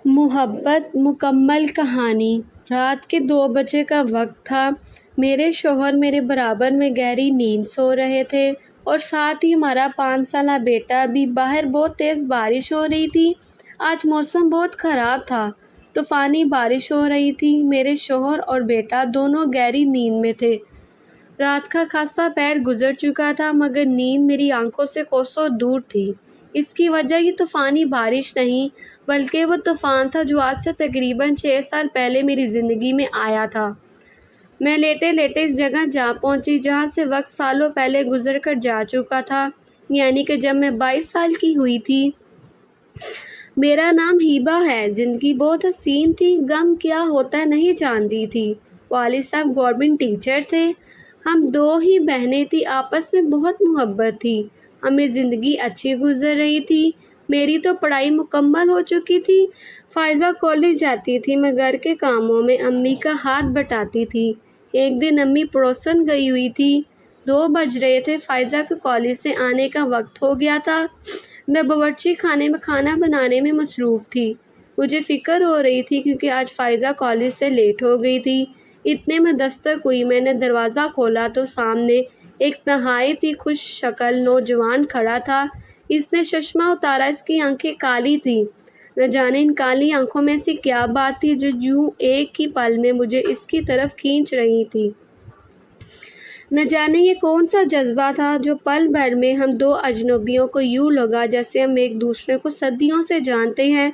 محبت مکمل کہانی۔ رات کے 2 بجے کا وقت تھا۔ میرے شوہر میرے برابر میں گہری نیند سو رہے تھے اور ساتھ ہی ہمارا 5 سالہ بیٹا بھی۔ باہر بہت تیز بارش ہو رہی تھی۔ آج موسم بہت خراب تھا، طوفانی بارش ہو رہی تھی۔ میرے شوہر اور بیٹا دونوں گہری نیند میں تھے۔ رات کا خاصا پہر گزر چکا تھا مگر نیند میری آنکھوں سے کوسوں دور تھی۔ اس کی وجہ یہ طوفانی بارش نہیں بلکہ وہ طوفان تھا جو آج سے تقریباً 6 سال پہلے میری زندگی میں آیا تھا۔ میں لیٹے لیٹے اس جگہ جا پہنچی جہاں سے وقت سالوں پہلے گزر کر جا چکا تھا، یعنی کہ جب میں 22 سال کی ہوئی تھی۔ میرا نام ہیبا ہے۔ زندگی بہت حسین تھی۔ غم کیا ہوتا ہے نہیں جانتی تھی۔ والد صاحب گورنمنٹ ٹیچر تھے۔ ہم 2 ہی بہنیں تھیں، آپس میں بہت محبت تھی۔ ہمیں زندگی اچھی گزر رہی تھی۔ میری تو پڑھائی مکمل ہو چکی تھی۔ فائزہ کالج جاتی تھی۔ میں گھر کے کاموں میں امی کا ہاتھ بٹاتی تھی۔ ایک دن امی پڑوسن گئی ہوئی تھی۔ 2 بج رہے تھے۔ فائزہ کے کالج سے آنے کا وقت ہو گیا تھا۔ میں باورچی خانے میں کھانا بنانے میں مصروف تھی۔ مجھے فکر ہو رہی تھی کیونکہ آج فائزہ کالج سے لیٹ ہو گئی تھی۔ اتنے میں دستک ہوئی۔ میں نے دروازہ کھولا تو سامنے ایک نہایت ہی خوش شکل نوجوان کھڑا تھا۔ اس نے چشمہ اتارا۔ اس کی آنکھیں کالی تھیں۔ نہ جانے ان کالی آنکھوں میں ایسی کیا بات تھی جو یوں ایک ہی پل میں مجھے اس کی طرف کھینچ رہی تھی۔ نہ جانے یہ کون سا جذبہ تھا جو پل بھر میں ہم 2 اجنبیوں کو یوں لگا جیسے ہم ایک دوسرے کو صدیوں سے جانتے ہیں۔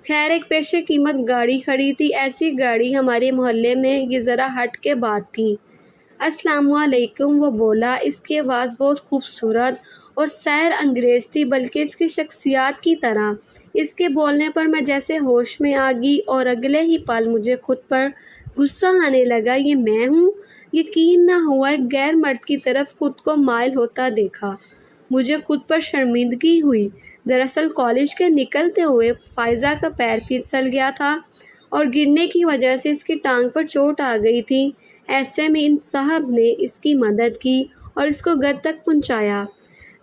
خیر ایک پیش قیمت گاڑی کھڑی تھی۔ ایسی گاڑی ہمارے محلے میں یہ ذرا ہٹ کے بات تھی۔ السلام علیکم وہ بولا۔ اس کی آواز بہت خوبصورت اور سحر انگیز تھی بلکہ اس کی شخصیت کی طرح۔ اس کے بولنے پر میں جیسے ہوش میں آ گئی اور اگلے ہی پل مجھے خود پر غصہ آنے لگا۔ یہ میں ہوں؟ یقین نہ ہوا ایک غیر مرد کی طرف خود کو مائل ہوتا دیکھا۔ مجھے خود پر شرمندگی ہوئی۔ دراصل کالج کے نکلتے ہوئے فائزہ کا پیر پھسل گیا تھا اور گرنے کی وجہ سے اس کی ٹانگ پر چوٹ آ گئی تھی۔ ایسے میں ان صاحب نے اس کی مدد کی اور اس کو گھر تک پہنچایا۔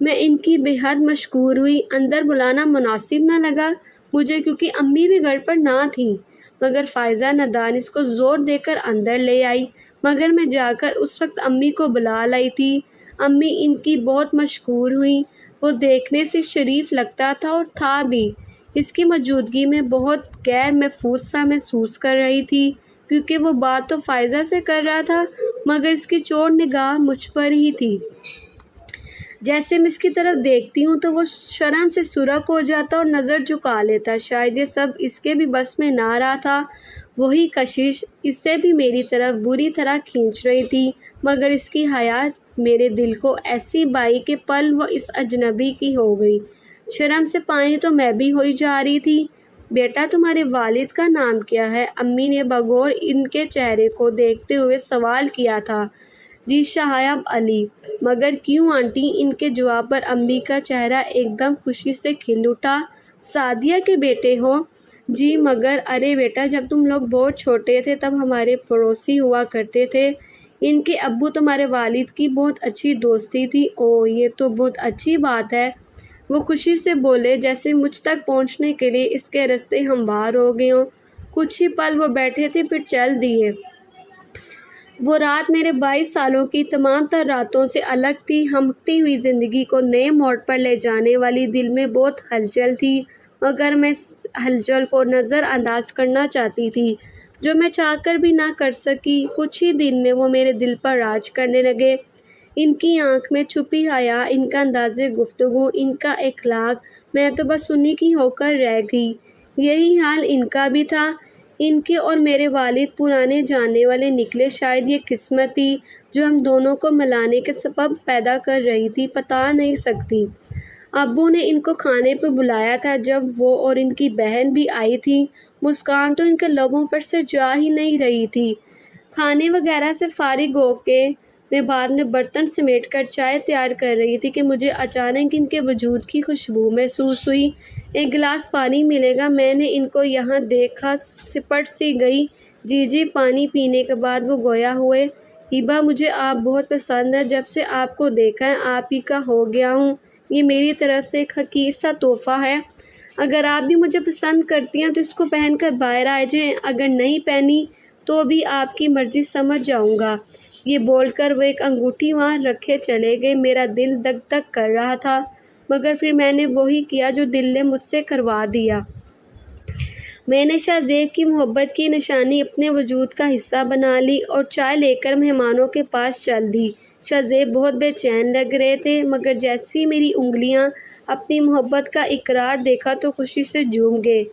میں ان کی بے حد مشکور ہوئی۔ اندر بلانا مناسب نہ لگا مجھے کیونکہ امی بھی گھر پر نہ تھیں، مگر فائزہ نادان اس کو زور دے کر اندر لے آئی۔ مگر میں جا کر اس وقت امی کو بلا لائی تھی۔ امی ان کی بہت مشکور ہوئیں۔ وہ دیکھنے سے شریف لگتا تھا اور تھا بھی۔ اس کی موجودگی میں بہت غیر محفوظ سا محسوس کر رہی تھی کیونکہ وہ بات تو فائزہ سے کر رہا تھا مگر اس کی چور نگاہ مجھ پر ہی تھی۔ جیسے میں اس کی طرف دیکھتی ہوں تو وہ شرم سے سرخ ہو جاتا اور نظر جھکا لیتا۔ شاید یہ سب اس کے بھی بس میں نہ رہا تھا۔ وہی کشش اسے بھی میری طرف بری طرح کھینچ رہی تھی مگر اس کی حیات میرے دل کو ایسی بائی کہ پل وہ اس اجنبی کی ہو گئی۔ شرم سے پانی تو میں بھی ہوئی جا رہی تھی۔ بیٹا تمہارے والد کا نام کیا ہے؟ امی نے بغور ان کے چہرے کو دیکھتے ہوئے سوال کیا تھا۔ جی شاہب علی۔ مگر کیوں آنٹی؟ ان کے جواب پر امی کا چہرہ ایک دم خوشی سے کھل اٹھا۔ سعدیہ کے بیٹے ہو؟ جی مگر ارے بیٹا جب تم لوگ بہت چھوٹے تھے تب ہمارے پڑوسی ہوا کرتے تھے۔ ان کے ابو تمہارے والد کی بہت اچھی دوستی تھی۔ اوہ یہ تو بہت اچھی بات ہے، وہ خوشی سے بولے جیسے مجھ تک پہنچنے کے لیے اس کے راستے ہموار ہو گئے ہوں۔ کچھ ہی پل وہ بیٹھے تھے پھر چل دیے۔ وہ رات میرے 22 سالوں کی تمام تر راتوں سے الگ تھی، ہمکتی ہوئی زندگی کو نئے موڑ پر لے جانے والی۔ دل میں بہت ہلچل تھی مگر میں اس ہلچل کو نظر انداز کرنا چاہتی تھی جو میں چاہ کر بھی نہ کر سکی۔ کچھ ہی دن میں وہ میرے دل پر راج کرنے لگے۔ ان کی آنکھ میں چھپی حیا، ان کا انداز گفتگو، ان کا اخلاق، میں تو بس انہی کی ہو کر رہ گئی۔ یہی حال ان کا بھی تھا۔ ان کے اور میرے والد پرانے جاننے والے نکلے۔ شاید یہ قسمت تھی جو ہم دونوں کو ملانے کے سبب پیدا کر رہی تھی، بتا نہیں سکتی۔ ابو نے ان کو کھانے پہ بلایا تھا جب وہ اور ان کی بہن بھی آئی تھی۔ مسکان تو ان کے لبوں پر سے جا ہی نہیں رہی تھی۔ کھانے وغیرہ سے فارغ ہو کے میں بعد میں برتن سمیٹ کر چائے تیار کر رہی تھی کہ مجھے اچانک ان کے وجود کی خوشبو محسوس ہوئی۔ ایک گلاس پانی ملے گا؟ میں نے ان کو یہاں دیکھا سپٹ سی گئی۔ جی جی۔ پانی پینے کے بعد وہ گویا ہوئے۔ ہیبا مجھے آپ بہت پسند ہے، جب سے آپ کو دیکھا ہے آپ ہی کا ہو گیا ہوں۔ یہ میری طرف سے ایک حقیر سا تحفہ ہے۔ اگر آپ بھی مجھے پسند کرتی ہیں تو اس کو پہن کر باہر آ جائیں، اگر نہیں پہنی تو بھی آپ کی مرضی، سمجھ جاؤں گا۔ یہ بول کر وہ ایک انگوٹھی وہاں رکھے چلے گئے۔ میرا دل دک دک کر رہا تھا، مگر پھر میں نے وہی کیا جو دل نے مجھ سے کروا دیا۔ میں نے شاہ زیب کی محبت کی نشانی اپنے وجود کا حصہ بنا لی اور چائے لے کر مہمانوں کے پاس چل دی۔ شاہ زیب بہت بے چین لگ رہے تھے، مگر جیسے ہی میری انگلیاں اپنی محبت کا اقرار دیکھا تو خوشی سے جھوم گئے۔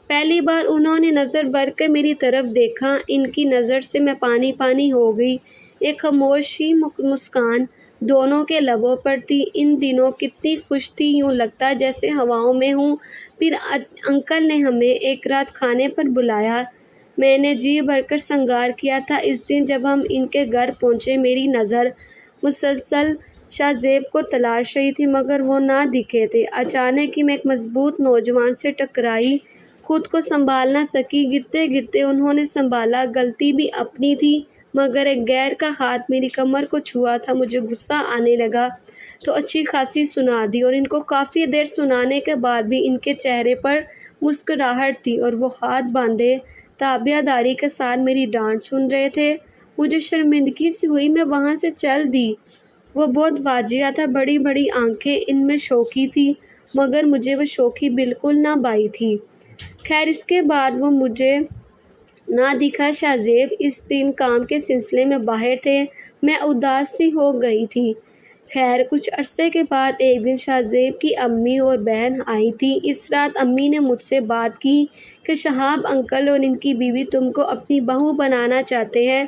پہلی بار انہوں نے نظر بھر کر میری طرف دیکھا، ان کی نظر سے میں پانی پانی ہو گئی۔ ایک خاموشی مسکان دونوں کے لبوں پر تھی۔ ان دنوں کتنی خوش تھی، یوں لگتا جیسے ہواؤں میں ہوں۔ پھر انکل نے ہمیں ایک رات کھانے پر بلایا۔ میں نے جی بھر کر سنگار کیا تھا۔ اس دن جب ہم ان کے گھر پہنچے، میری نظر مسلسل شاہ زیب کو تلاش رہی تھی، مگر وہ نہ دکھے تھے۔ اچانک ہی میں ایک مضبوط نوجوان سے ٹکرائی، خود کو سنبھال نہ سکی۔ گرتے گرتے انہوں نے سنبھالا۔ غلطی بھی اپنی تھی، مگر ایک غیر کا ہاتھ میری کمر کو چھوا تھا۔ مجھے غصہ آنے لگا تو اچھی خاصی سنا دی، اور ان کو کافی دیر سنانے کے بعد بھی ان کے چہرے پر مسکراہٹ تھی اور وہ ہاتھ باندھے تابیہ داری کے ساتھ میری ڈانٹ سن رہے تھے۔ مجھے شرمندگی سی ہوئی، میں وہاں سے چل دی۔ وہ بہت واجیہ تھا، بڑی بڑی آنکھیں، ان میں شوخی تھی، مگر مجھے وہ شوخی بالکل نہ بھائی تھی۔ خیر اس کے بعد وہ مجھے نہ دکھا۔ شاہ زیب اس دن کام کے سلسلے میں باہر تھے۔ میں اداس سی ہو گئی تھی۔ خیر کچھ عرصے کے بعد ایک دن شاہ زیب کی امی اور بہن آئی تھیں۔ اس رات امی نے مجھ سے بات کی کہ شہاب انکل اور ان کی بیوی تم کو اپنی بہو بنانا چاہتے ہیں۔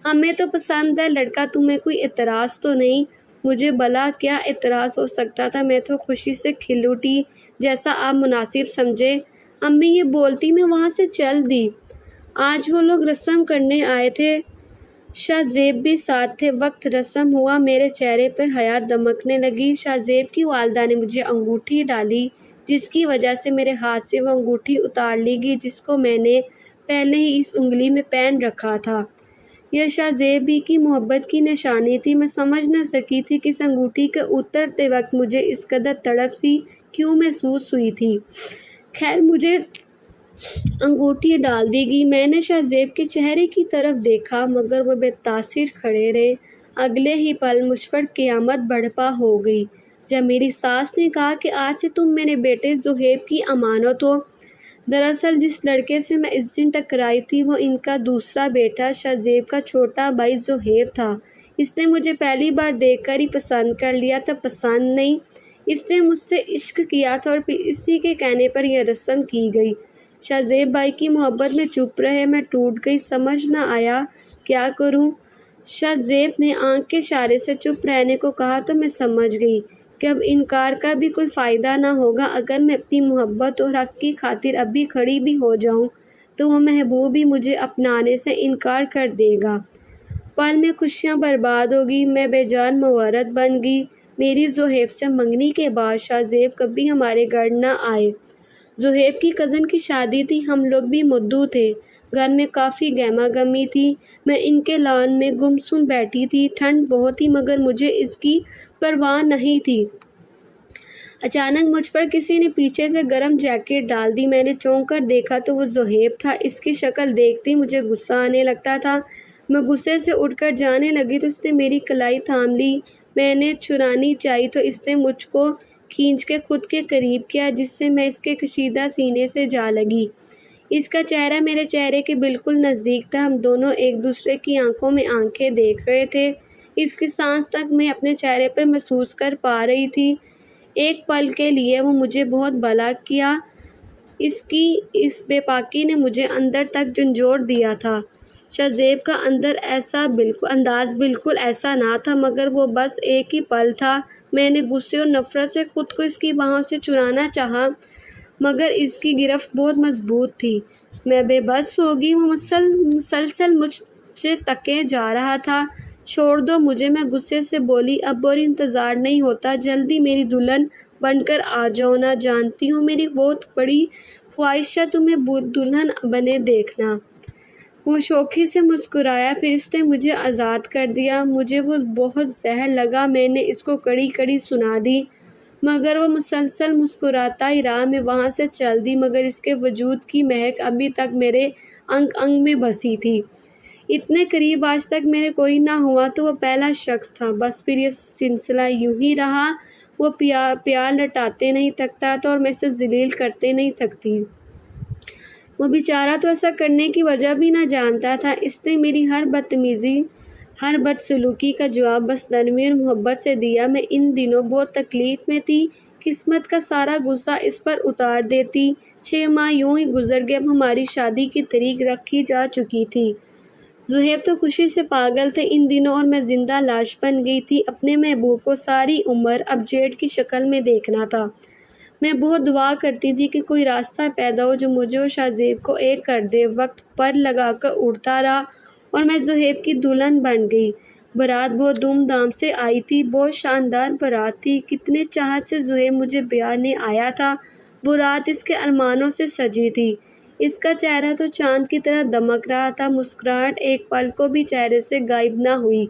ہمیں تو پسند ہے لڑکا، تمہیں کوئی اعتراض تو نہیں؟ مجھے بھلا کیا اعتراض ہو سکتا تھا، میں تو خوشی سے کھل اٹھی۔ جیسا آپ مناسب سمجھے۔ امی یہ بولتی میں وہاں سے چل دی۔ آج وہ لوگ رسم کرنے آئے تھے، شاہ زیب بھی ساتھ تھے۔ وقت رسم ہوا، میرے چہرے پہ حیا دمکنے لگی۔ شاہ زیب کی والدہ نے مجھے انگوٹھی ڈالی، جس کی وجہ سے میرے ہاتھ سے وہ انگوٹھی اتار لی گئی جس کو میں نے پہلے ہی اس انگلی میں پہن رکھا تھا۔ یہ شاہ زیب ہی کی محبت کی نشانی تھی۔ میں سمجھ نہ سکی تھی کہ اس انگوٹھی کے اترتے وقت مجھے اس قدر تڑپ سی کیوں محسوس ہوئی تھی۔ خیر مجھے انگوٹھی ڈال دی گئی۔ میں نے شاہ زیب کے چہرے کی طرف دیکھا، مگر وہ بے تاثیر کھڑے رہے۔ اگلے ہی پل مجھ پر قیامت برپا ہو گئی جب میری ساس نے کہا کہ آج سے تم میرے بیٹے زہیب کی امانت ہو۔ دراصل جس لڑکے سے میں اس دن ٹکرائی تھی وہ ان کا دوسرا بیٹا شاہ زیب کا چھوٹا بھائی زہیب تھا۔ اس نے مجھے پہلی بار دیکھ کر ہی پسند کر لیا تھا۔ پسند نہیں، اس نے مجھ سے عشق کیا تھا، اور پھر اسی کے کہنے پر یہ رسم کی گئی۔ شاہ زیب بھائی کی محبت میں چپ رہے۔ میں ٹوٹ گئی، سمجھ نہ آیا کیا کروں۔ شاہ زیب نے آنکھ کے اشارے سے چپ رہنے کو کہا تو میں سمجھ گئی کہ اب انکار کا بھی کوئی فائدہ نہ ہوگا۔ اگر میں اپنی محبت اور حق کی خاطر ابھی کھڑی بھی ہو جاؤں تو وہ محبوب بھی مجھے اپنانے سے انکار کر دے گا۔ پل میں خوشیاں برباد ہو گئی، میں بے جان مورت بن گئی۔ میری زہیب سے منگنی کے بعد شاہ زیب کبھی ہمارے گھر نہ آئے۔ زہیب کی کزن کی شادی تھی، ہم لوگ بھی مدعو تھے۔ گھر میں کافی گہما گہمی تھی۔ میں ان کے لان میں گم سم بیٹھی تھی۔ ٹھنڈ بہت تھی، مگر مجھے اس کی پرواہ نہیں تھی۔ اچانک مجھ پر کسی نے پیچھے سے گرم جیکٹ ڈال دی۔ میں نے چونک کر دیکھا تو وہ زہیب تھا۔ اس کی شکل دیکھتے ہی مجھے غصہ آنے لگتا تھا۔ میں غصے سے اٹھ کر جانے لگی تو اس نے میری کلائی تھام لی۔ میں نے چھڑانی چاہی تو اس نے مجھ کو کھینچ کے خود کے قریب کیا، جس سے میں اس کے کشیدہ سینے سے جا لگی۔ اس کا چہرہ میرے چہرے کے بالکل نزدیک تھا۔ ہم دونوں ایک دوسرے کی آنکھوں میں آنکھیں دیکھ رہے تھے۔ اس کی سانس تک میں اپنے چہرے پر محسوس کر پا رہی تھی۔ ایک پل کے لیے وہ مجھے بہت بھلا کیا۔ اس کی اس بے باکی نے مجھے اندر تک جھنجھوڑ دیا تھا۔ شاہ زیب کا انداز بالکل ایسا نہ تھا، مگر وہ بس ایک ہی پل تھا۔ میں نے غصے اور نفرت سے خود کو اس کی باہوں سے چھڑانا چاہا، مگر اس کی گرفت بہت مضبوط تھی۔ میں بے بس ہو گئی۔ وہ مسلسل مجھ سے تکے جا رہا تھا۔ چھوڑ دو مجھے، میں غصے سے بولی۔ اب اور انتظار نہیں ہوتا، جلدی میری دلہن بن کر آ جاؤ نا۔ جانتی ہوں میری بہت بڑی خواہش ہے تمہیں دلہن بنے دیکھنا۔ وہ شوخی سے مسکرایا، پھر اس نے مجھے آزاد کر دیا۔ مجھے وہ بہت زہر لگا۔ میں نے اس کو کڑی کڑی سنا دی، مگر وہ مسلسل مسکراتا ہی رہا۔ میں وہاں سے چل دی، مگر اس کے وجود کی مہک ابھی تک میرے انگ انگ میں بسی تھی۔ اتنے قریب آج تک میرے کوئی نہ ہوا تو وہ پہلا شخص تھا۔ بس پھر یہ سلسلہ یوں ہی رہا۔ وہ پیار لٹاتے نہیں تھکتا تھا اور میں اسے ذلیل کرتے نہیں تھکتی۔ وہ بیچارہ تو ایسا کرنے کی وجہ بھی نہ جانتا تھا۔ اس نے میری ہر بدتمیزی، ہر بدسلوکی کا جواب بس نرمی اور محبت سے دیا۔ میں ان دنوں بہت تکلیف میں تھی۔ قسمت کا سارا غصہ اس پر اتار دیتی۔ 6 ماہ یوں ہی گزر گئے۔ اب ہماری شادی کی تاریخ رکھی جا چکی تھی۔ زہیب تو خوشی سے پاگل تھے ان دنوں اور میں زندہ لاش بن گئی تھی۔ اپنے محبوب کو ساری عمر اب جیٹ کی شکل میں دیکھنا تھا۔ میں بہت دعا کرتی تھی کہ کوئی راستہ پیدا ہو جو مجھے اور شاہ زیب کو ایک کر دے۔ وقت پر لگا کر اڑتا رہا اور میں زہیب کی دلہن بن گئی۔ بارات بہت دھوم دھام سے آئی تھی، بہت شاندار بارات تھی۔ کتنے چاہت سے زہیب مجھے بیانے آیا تھا۔ وہ رات اس کے ارمانوں سے سجی تھی۔ اس کا چہرہ تو چاند کی طرح دمک رہا تھا۔ مسکراہٹ ایک پل کو بھی چہرے سے غائب نہ ہوئی۔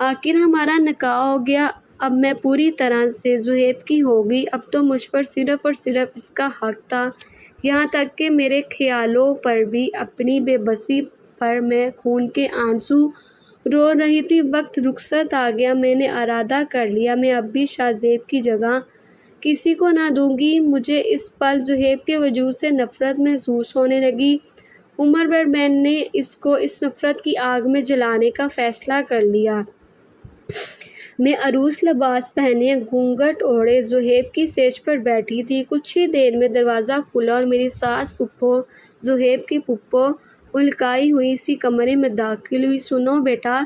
آخر ہمارا نکاح ہو گیا۔ اب میں پوری طرح سے زہیب کی ہو گئی۔ اب تو مجھ پر صرف اور صرف اس کا حق تھا، یہاں تک کہ میرے خیالوں پر بھی۔ اپنی بے بسی پر میں خون کے آنسو رو رہی تھی۔ وقت رخصت آ گیا۔ میں نے ارادہ کر لیا، میں اب بھی شاہ زیب کی جگہ کسی کو نہ دوں گی۔ مجھے اس پل زہیب کے وجود سے نفرت محسوس ہونے لگی۔ عمر بھر میں نے اس کو اس نفرت کی آگ میں جلانے کا فیصلہ کر لیا۔ میں عروس لباس پہنے، گھونگھٹ اوڑھے زہیب کی سیج پر بیٹھی تھی۔ کچھ ہی دیر میں دروازہ کھلا اور میری ساس پھپھو، زہیب کی پھپھو، اُلکھائی ہوئی سی کمرے میں داخل ہوئی۔ سنو بیٹا،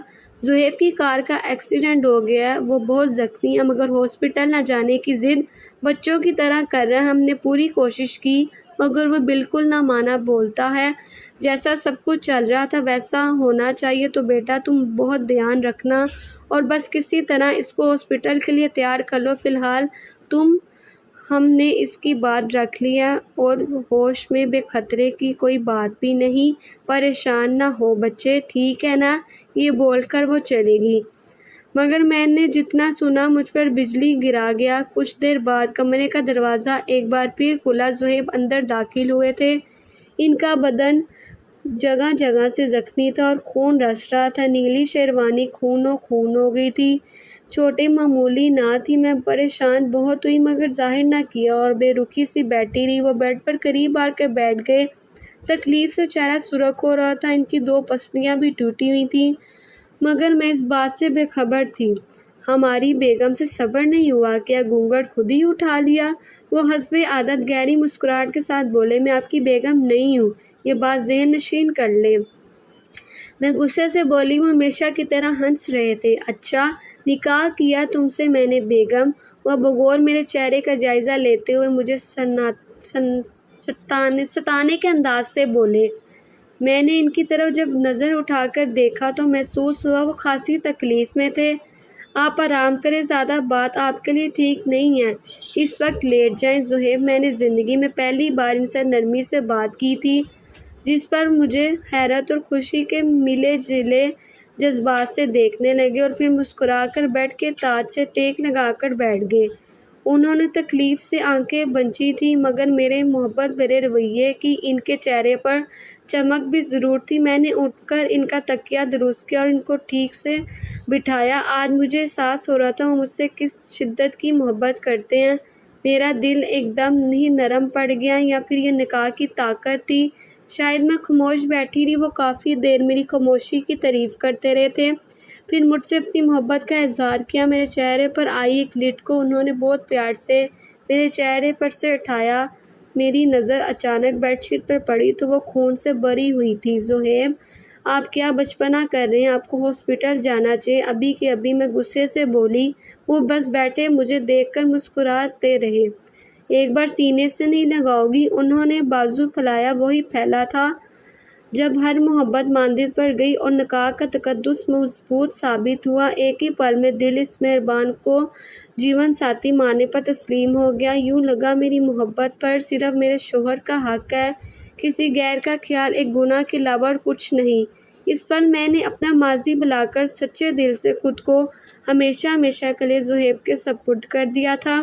زہیب کی کار کا ایکسیڈنٹ ہو گیا ہے۔ وہ بہت زخمی ہے مگر ہاسپٹل نہ جانے کی ضد بچوں کی طرح کر رہا ہے۔ ہم نے پوری کوشش کی مگر وہ بالکل نہ مانا۔ بولتا ہے جیسا سب کچھ چل رہا تھا ویسا ہونا چاہیے۔ تو بیٹا تم بہت دھیان رکھنا اور بس کسی طرح اس کو ہاسپٹل کے لیے تیار کر لو۔ فی الحال ہم نے اس کی بات رکھ لی ہے اور ہوش میں بے خطرے کی کوئی بات بھی نہیں۔ پریشان نہ ہو بچے، ٹھیک ہے نا؟ یہ بول کر وہ چلی گئی۔ مگر میں نے جتنا سنا مجھ پر بجلی گرا گیا۔ کچھ دیر بعد کمرے کا دروازہ ایک بار پھر کھلا۔ زہیب اندر داخل ہوئے تھے۔ ان کا بدن جگہ جگہ سے زخمی تھا اور خون رس رہا تھا۔ نیلی شیروانی خونوں خون ہو گئی تھی۔ چوٹیں معمولی نہ تھی۔ میں پریشان بہت ہوئی مگر ظاہر نہ کیا اور بے رخی سی بیٹھی رہی۔ وہ بیڈ پر قریب آ کر بیٹھ گئے۔ تکلیف سے چہرہ سرخ ہو رہا تھا۔ ان کی 2 پسلیاں بھی ٹوٹی ہوئی تھیں مگر میں اس بات سے بے خبر تھی۔ ہماری بیگم سے صبر نہیں ہوا کیا گھونگھٹ خود ہی اٹھا لیا؟ وہ حسب عادت گہری مسکراہٹ کے ساتھ بولے، میں آپ کی بیگم نہیں ہوں، یہ بات ذہن نشین کر لیں۔ میں غصے سے بولی، وہ ہمیشہ کی طرح ہنس رہے تھے۔ اچھا، نکاح کیا تم سے میں نے بیگم؟ وہ بغور میرے چہرے کا جائزہ لیتے ہوئے مجھے ستانے کے انداز سے بولے۔ میں نے ان کی طرف جب نظر اٹھا کر دیکھا تو محسوس ہوا وہ خاصی تکلیف میں تھے۔ آپ آرام کریں، زیادہ بات آپ کے لیے ٹھیک نہیں ہے، اس وقت لیٹ جائیں۔ زہیب، میں نے زندگی میں پہلی بار ان سے نرمی سے بات کی تھی، جس پر مجھے حیرت اور خوشی کے ملے جلے جذبات سے دیکھنے لگے اور پھر مسکرا کر بیٹھ کے تاج سے ٹیک لگا کر بیٹھ گئے۔ انہوں نے تکلیف سے آنکھیں بنچی تھیں مگر میرے محبت بھرے رویے کی ان کے چہرے پر چمک بھی ضرور تھی۔ میں نے اٹھ کر ان کا تکیہ درست کیا اور ان کو ٹھیک سے بٹھایا۔ آج مجھے احساس ہو رہا تھا وہ مجھ سے کس شدت کی محبت کرتے ہیں۔ میرا دل ایک دم ہی نرم پڑ گیا، یا پھر یہ نکاح کی طاقت تھی؟ شاید میں خاموش بیٹھی رہی۔ وہ کافی دیر میری خاموشی کی تعریف کرتے رہے تھے، پھر مجھ سے اپنی محبت کا اظہار کیا۔ میرے چہرے پر آئی ایک لٹ کو انہوں نے بہت پیار سے میرے چہرے پر سے اٹھایا۔ میری نظر اچانک بیڈ شیٹ پر پڑی تو وہ خون سے بھری ہوئی تھی۔ زہیب، آپ کیا بچپنا کر رہے ہیں؟ آپ کو ہاسپٹل جانا چاہیے ابھی کے ابھی۔ میں غصے سے بولی۔ وہ بس بیٹھے مجھے دیکھ کر مسکراتے رہے۔ ایک بار سینے سے نہیں لگاؤ گی؟ انہوں نے بازو پھیلایا۔ وہی پھیلا تھا جب ہر محبت ماندے پر گئی اور نکاح کا تقدس مضبوط ثابت ہوا۔ ایک ہی پل میں دل اس مہربان کو جیون ساتھی ماننے پر تسلیم ہو گیا۔ یوں لگا میری محبت پر صرف میرے شوہر کا حق ہے، کسی غیر کا خیال ایک گناہ کے علاوہ اور کچھ نہیں۔ اس پل میں نے اپنا ماضی بھلا کر سچے دل سے خود کو ہمیشہ ہمیشہ کے لیے زہیب کے سپرد کر دیا تھا۔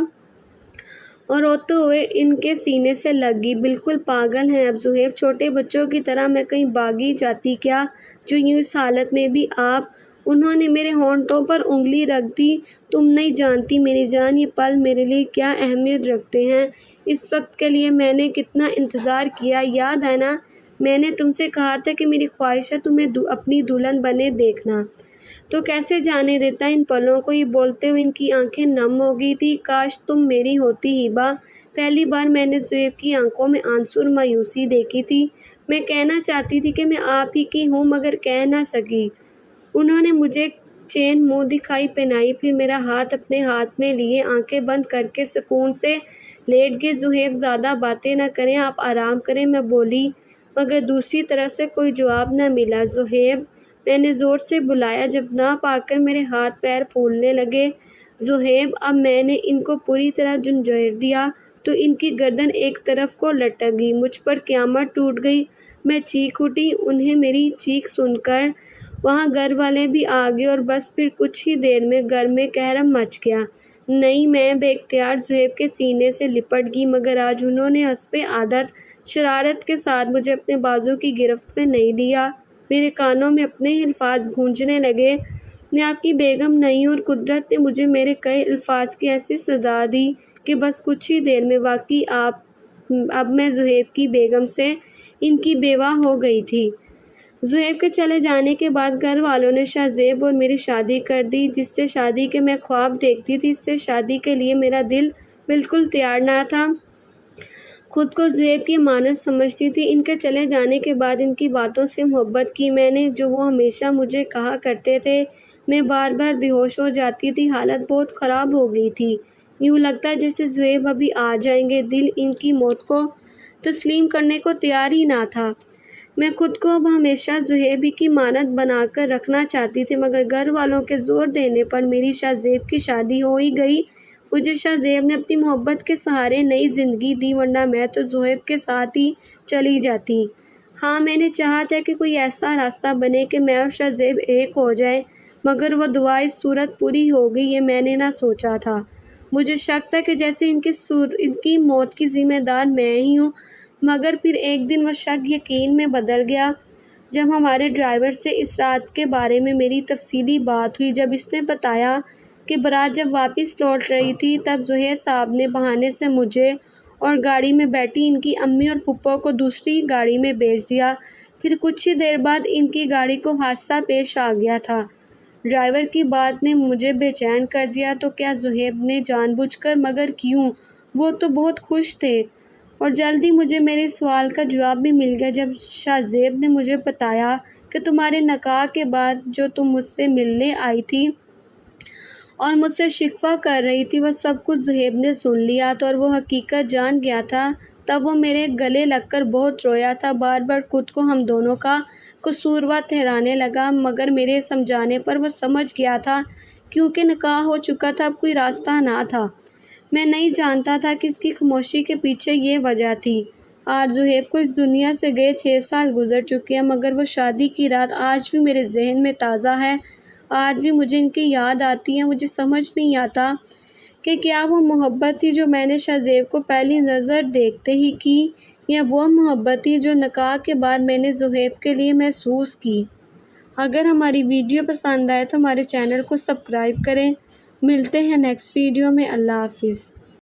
اور روتے ہوئے ان کے سینے سے لگ گئی۔ بالکل پاگل ہیں اب زہیب، چھوٹے بچوں کی طرح میں کہیں بھاگی جاتی کیا جو یوں اس حالت میں بھی آپ؟ انہوں نے میرے ہونٹوں پر انگلی رکھ دی۔ تم نہیں جانتی میری جان، یہ پل میرے لیے کیا اہمیت رکھتے ہیں۔ اس وقت کے لیے میں نے کتنا انتظار کیا، یاد ہے نا؟ میں نے تم سے کہا تھا کہ میری خواہش ہے تمہیں اپنی دلہن بنے دیکھنا۔ تو کیسے جانے دیتا ان پلوں کو؟ یہ بولتے ہوئے ان کی آنکھیں نم ہو گئی تھی۔ کاش تم میری ہوتی ہیبا۔ پہلی بار میں نے زہیب کی آنکھوں میں آنسو اور مایوسی دیکھی تھی۔ میں کہنا چاہتی تھی کہ میں آپ ہی کی ہوں مگر کہہ نہ سکی۔ انہوں نے مجھے چین منہ دکھائی پہنائی، پھر میرا ہاتھ اپنے ہاتھ میں لیے آنکھیں بند کر کے سکون سے لیٹ گئے۔ زہیب زیادہ باتیں نہ کریں، آپ آرام کریں، میں بولی، مگر دوسری طرف سے کوئی جواب نہ ملا۔ زہیب، میں نے زور سے بلایا جب نہ پا کر میرے ہاتھ پیر پھولنے لگے۔ زہیب، اب میں نے ان کو پوری طرح جھنجھوڑ دیا تو ان کی گردن ایک طرف کو لٹک گئی۔ مجھ پر قیامت ٹوٹ گئی۔ میں چیخ اٹھی۔ انہیں میری چیخ سن کر وہاں گھر والے بھی آ گئے اور بس پھر کچھ ہی دیر میں گھر میں قہر مچ گیا۔ نہیں، میں بے اختیار زہیب کے سینے سے لپٹ گئی، مگر آج انہوں نے حسب عادت شرارت کے ساتھ مجھے اپنے بازو کی گرفت میں نہیں لیا۔ میرے کانوں میں اپنے ہی الفاظ گونجنے لگے، میں آپ کی بیگم نہیں ہوں، اور قدرت نے مجھے میرے کئے الفاظ کی ایسی سزا دی کہ بس کچھ ہی دیر میں واقعی اب میں زہیب کی بیگم سے ان کی بیوہ ہو گئی تھی۔ زہیب کے چلے جانے کے بعد گھر والوں نے شاہ زیب اور میری شادی کر دی۔ جس سے شادی کے میں خواب دیکھتی تھی، اس سے شادی کے لیے میرا دل بالکل تیار نہ تھا۔ خود کو زہیب کی مانند سمجھتی تھی۔ ان کے چلے جانے کے بعد ان کی باتوں سے محبت کی میں نے، جو وہ ہمیشہ مجھے کہا کرتے تھے۔ میں بار بار بے ہوش ہو جاتی تھی، حالت بہت خراب ہو گئی تھی۔ یوں لگتا جیسے زہیب ابھی آ جائیں گے۔ دل ان کی موت کو تسلیم کرنے کو تیار ہی نہ تھا۔ میں خود کو اب ہمیشہ زہیب ہی کی مانند بنا کر رکھنا چاہتی تھی، مگر گھر والوں کے زور دینے پر میری شاہ زیب کی شادی ہو ہی گئی۔ مجھے شاہ زیب نے اپنی محبت کے سہارے نئی زندگی دی، ورنہ میں تو زہیب کے ساتھ ہی چلی جاتی۔ ہاں، میں نے چاہا تھا کہ کوئی ایسا راستہ بنے کہ میں اور شاہ زیب ایک ہو جائیں، مگر وہ دعا اس صورت پوری ہو گئی یہ میں نے نہ سوچا تھا۔ مجھے شک تھا کہ جیسے ان کی موت کی ذمہ دار میں ہی ہوں، مگر پھر ایک دن وہ شک یقین میں بدل گیا جب ہمارے ڈرائیور سے اس رات کے بارے میں میری تفصیلی بات ہوئی۔ جب اس نے بتایا کہ بارات جب واپس لوٹ رہی تھی تب زہیر صاحب نے بہانے سے مجھے اور گاڑی میں بیٹھی ان کی امی اور پھپھو کو دوسری گاڑی میں بھیج دیا۔ پھر کچھ ہی دیر بعد ان کی گاڑی کو حادثہ پیش آ گیا تھا۔ ڈرائیور کی بات نے مجھے بے چین کر دیا۔ تو کیا زہیب نے جان بوجھ کر؟ مگر کیوں؟ وہ تو بہت خوش تھے۔ اور جلدی مجھے میرے سوال کا جواب بھی مل گیا جب شاہ زیب نے مجھے بتایا کہ تمہارے نکاح کے بعد جو تم مجھ سے ملنے آئی تھی اور مجھ سے شکوہ کر رہی تھی، وہ سب کچھ زہیب نے سن لیا تھا اور وہ حقیقت جان گیا تھا۔ تب وہ میرے گلے لگ کر بہت رویا تھا، بار بار خود کو ہم دونوں کا قصوروار ٹھہرانے لگا، مگر میرے سمجھانے پر وہ سمجھ گیا تھا۔ کیونکہ نکاح ہو چکا تھا، اب کوئی راستہ نہ تھا۔ میں نہیں جانتا تھا کہ اس کی خاموشی کے پیچھے یہ وجہ تھی۔ آج زہیب کو اس دنیا سے گئے 6 سال گزر چکے ہیں، مگر وہ شادی کی رات آج بھی میرے ذہن میں تازہ ہے۔ آج بھی مجھے ان کی یاد آتی ہے۔ مجھے سمجھ نہیں آتا کہ کیا وہ محبت تھی جو میں نے شاہ زیب کو پہلی نظر دیکھتے ہی کی، یا وہ محبت تھی جو نکاح کے بعد میں نے زہیب کے لیے محسوس کی۔ اگر ہماری ویڈیو پسند آئے تو ہمارے چینل کو سبسکرائب کریں۔ ملتے ہیں نیکسٹ ویڈیو میں۔ اللہ حافظ۔